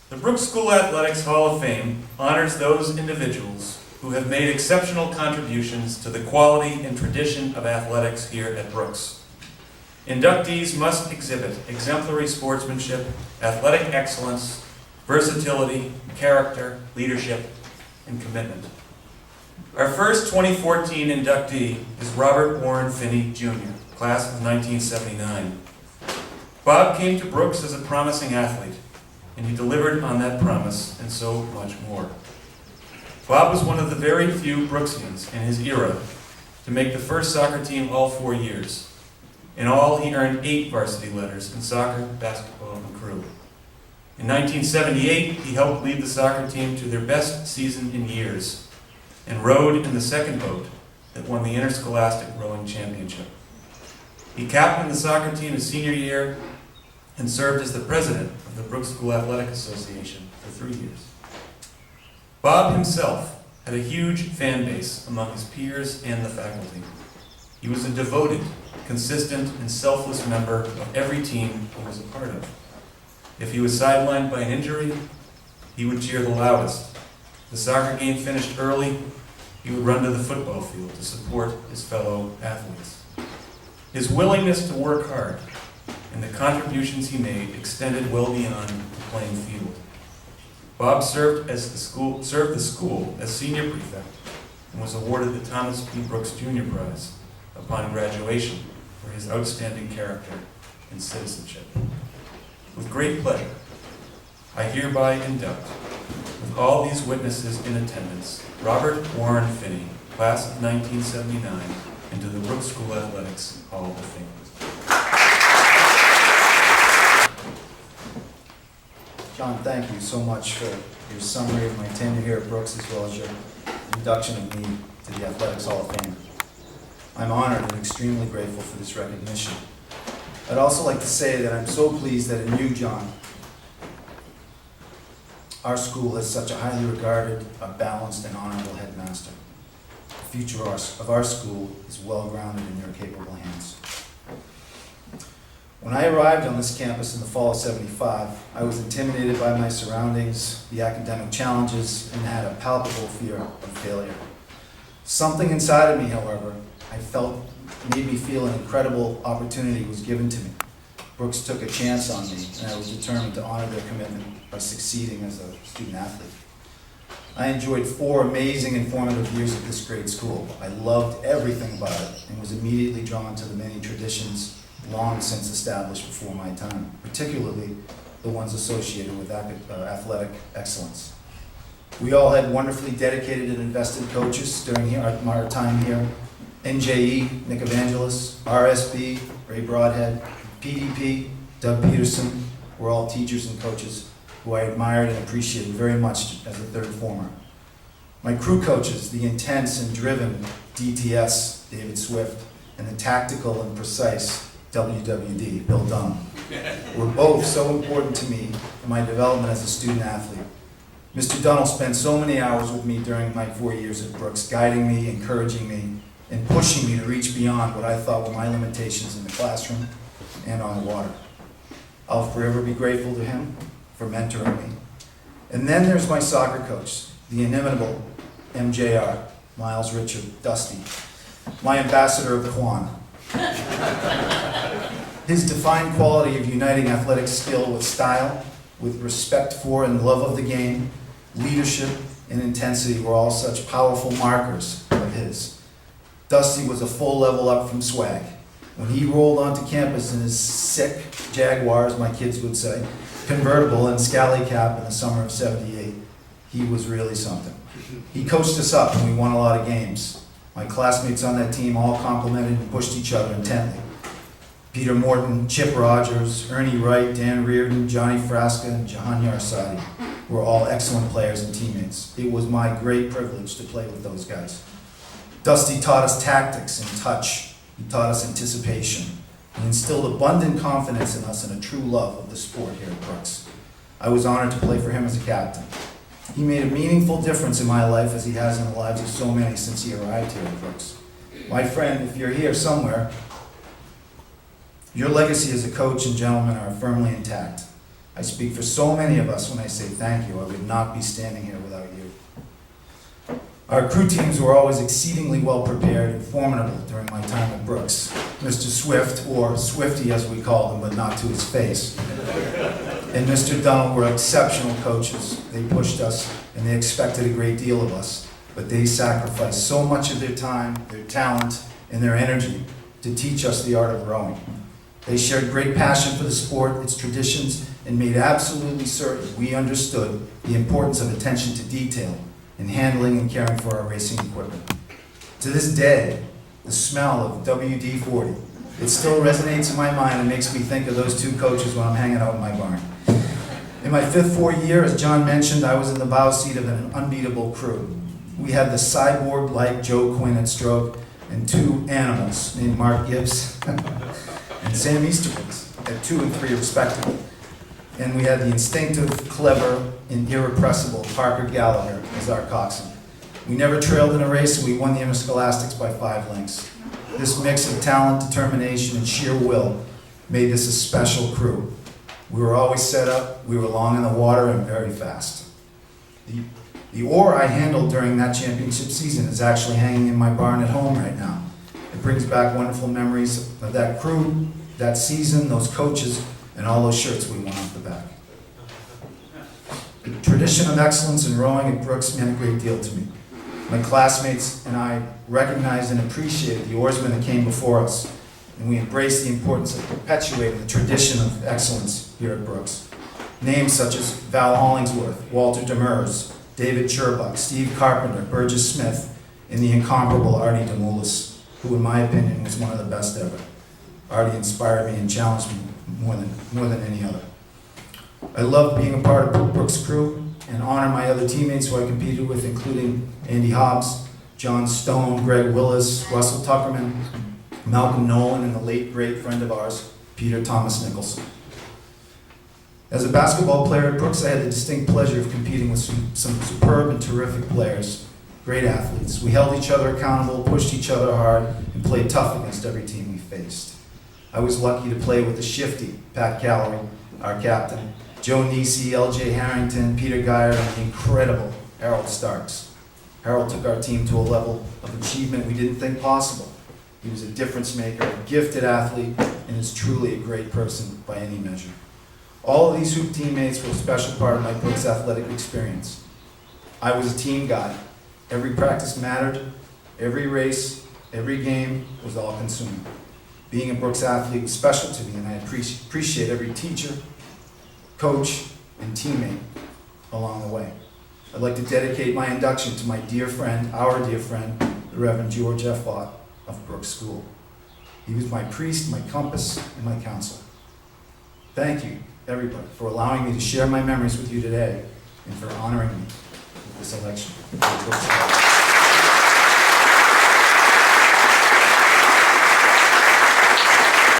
The Brooks School Athletics Hall of Fame honors those individuals who have made exceptional contributions to the quality and tradition of athletics here at Brooks. Inductees must exhibit exemplary sportsmanship, athletic excellence, versatility, character, leadership, and commitment. Our first 2014 inductee is Robert Warren Phinney, Jr., class of 1979. Bob came to Brooks as a promising athlete, and he delivered on that promise and so much more. Bob was one of the very few Brooksians in his era to make the first soccer team all 4 years. In all, he earned 8 varsity letters in soccer, basketball, and crew. In 1978, he helped lead the soccer team to their best season in years and rowed in the second boat that won the Interscholastic Rowing Championship. He captained the soccer team his senior year and served as the president of the Brooks School Athletic Association for 3 years. Bob himself had a huge fan base among his peers and the faculty. He was a devoted, consistent, and selfless member of every team he was a part of. If he was sidelined by an injury, he would cheer the loudest. If the soccer game finished early, he would run to the football field to support his fellow athletes. His willingness to work hard and the contributions he made extended well beyond the playing field. Bob served the school as senior prefect and was awarded the Thomas P. Brooks Jr. Prize upon graduation for his outstanding character and citizenship. With great pleasure, I hereby induct, with all these witnesses in attendance, Robert Warren Phinney, class of 1979, into the Brooks School Athletics Hall of Fame. John, thank you so much for your summary of my tenure here at Brooks, as well as your induction of me to the Athletics Hall of Fame. I'm honored and extremely grateful for this recognition. I'd also like to say that I'm so pleased that in you, John, our school has such a highly regarded, a balanced, and honorable headmaster. The future of our school is well grounded in your capable hands. When I arrived on this campus in the fall of '75, I was intimidated by my surroundings, the academic challenges, and had a palpable fear of failure. Something inside of me, however, I felt made me feel an incredible opportunity was given to me. Brooks took a chance on me, and I was determined to honor their commitment by succeeding as a student athlete. I enjoyed 4 amazing and formative years at this great school. I loved everything about it and was immediately drawn to the many traditions long since established before my time, particularly the ones associated with athletic excellence. We all had wonderfully dedicated and invested coaches during our time here. NJE, Nick Evangelos, RSB, Ray Broadhead, PDP, Doug Peterson were all teachers and coaches who I admired and appreciated very much as a third former. My crew coaches, the intense and driven DTS, David Swift, and the tactical and precise WWD, Bill Dunham, were both so important to me in my development as a student athlete. Mr. Dunham spent so many hours with me during my 4 years at Brooks, guiding me, encouraging me, and pushing me to reach beyond what I thought were my limitations in the classroom and on the water. I'll forever be grateful to him for mentoring me. And then there's my soccer coach, the inimitable MJR, Miles Richard Dusty, my ambassador of Kwan. His defined quality of uniting athletic skill with style, with respect for and love of the game, leadership, and intensity were all such powerful markers of his. Dusty was a full level up from swag. When he rolled onto campus in his sick Jaguar, as my kids would say, convertible and scally cap in the summer of '78, he was really something. He coached us up and we won a lot of games. My classmates on that team all complimented and pushed each other intently. Peter Morton, Chip Rogers, Ernie Wright, Dan Reardon, Johnny Frasca, and Jahan Yarsadi were all excellent players and teammates. It was my great privilege to play with those guys. Dusty taught us tactics and touch. He taught us anticipation. He instilled abundant confidence in us and a true love of the sport here at Brooks. I was honored to play for him as a captain. He made a meaningful difference in my life, as he has in the lives of so many since he arrived here at Brooks. My friend, if you're here somewhere, your legacy as a coach and gentleman are firmly intact. I speak for so many of us when I say thank you. I would not be standing here without you. Our crew teams were always exceedingly well prepared and formidable during my time at Brooks. Mr. Swift, or Swifty as we called him, but not to his face, and Mr. Dunnell were exceptional coaches. They pushed us and they expected a great deal of us, but they sacrificed so much of their time, their talent, and their energy to teach us the art of rowing. They shared great passion for the sport, its traditions, and made absolutely certain we understood the importance of attention to detail in handling and caring for our racing equipment. To this day, the smell of WD-40, it still resonates in my mind and makes me think of those two coaches when I'm hanging out in my barn. In my 5th Ford year, as John mentioned, I was in the bow seat of an unbeatable crew. We had the cyborg-like Joe Quinn at stroke and 2 animals named Mark Gibbs and Sam Easterwoods at 2 and 3 respectively. And we had the instinctive, clever, and irrepressible Parker Gallagher as our coxswain. We never trailed in a race, and we won the Interscholastics by 5 lengths. This mix of talent, determination, and sheer will made this a special crew. We were always set up, we were long in the water, and very fast. The oar I handled during that championship season is actually hanging in my barn at home right now. It brings back wonderful memories of that crew, that season, those coaches, and all those shirts we won off the back. The tradition of excellence in rowing at Brooks meant a great deal to me. My classmates and I recognized and appreciated the oarsmen that came before us, and we embraced the importance of perpetuating the tradition of excellence here at Brooks. Names such as Val Hollingsworth, Walter Demers, David Cherbuck, Steve Carpenter, Burgess Smith, and the incomparable Artie Demoulas, who in my opinion was one of the best ever. Artie inspired me and challenged me more than any other. I loved being a part of Brooks' crew and honor my other teammates who I competed with, including Andy Hobbs, John Stone, Greg Willis, Russell Tuckerman, Malcolm Nolan, and the late great friend of ours, Peter Thomas Nicholson. As a basketball player at Brooks, I had the distinct pleasure of competing with some superb and terrific players, great athletes. We held each other accountable, pushed each other hard, and played tough against every team we faced. I was lucky to play with the shifty Pat Callery, our captain, Joe Nisi, L.J. Harrington, Peter Geyer, and the incredible Harold Starks. Harold took our team to a level of achievement we didn't think possible. He was a difference maker, a gifted athlete, and is truly a great person by any measure. All of these hoop teammates were a special part of my Brooks athletic experience. I was a team guy. Every practice mattered, every race, every game was all-consuming. Being a Brooks athlete was special to me, and I appreciate every teacher, coach, and teammate along the way. I'd like to dedicate my induction to my dear friend, our dear friend, the Reverend George F. Ott of Brooks School. He was my priest, my compass, and my counselor. Thank you, everybody, for allowing me to share my memories with you today and for honoring me with this election.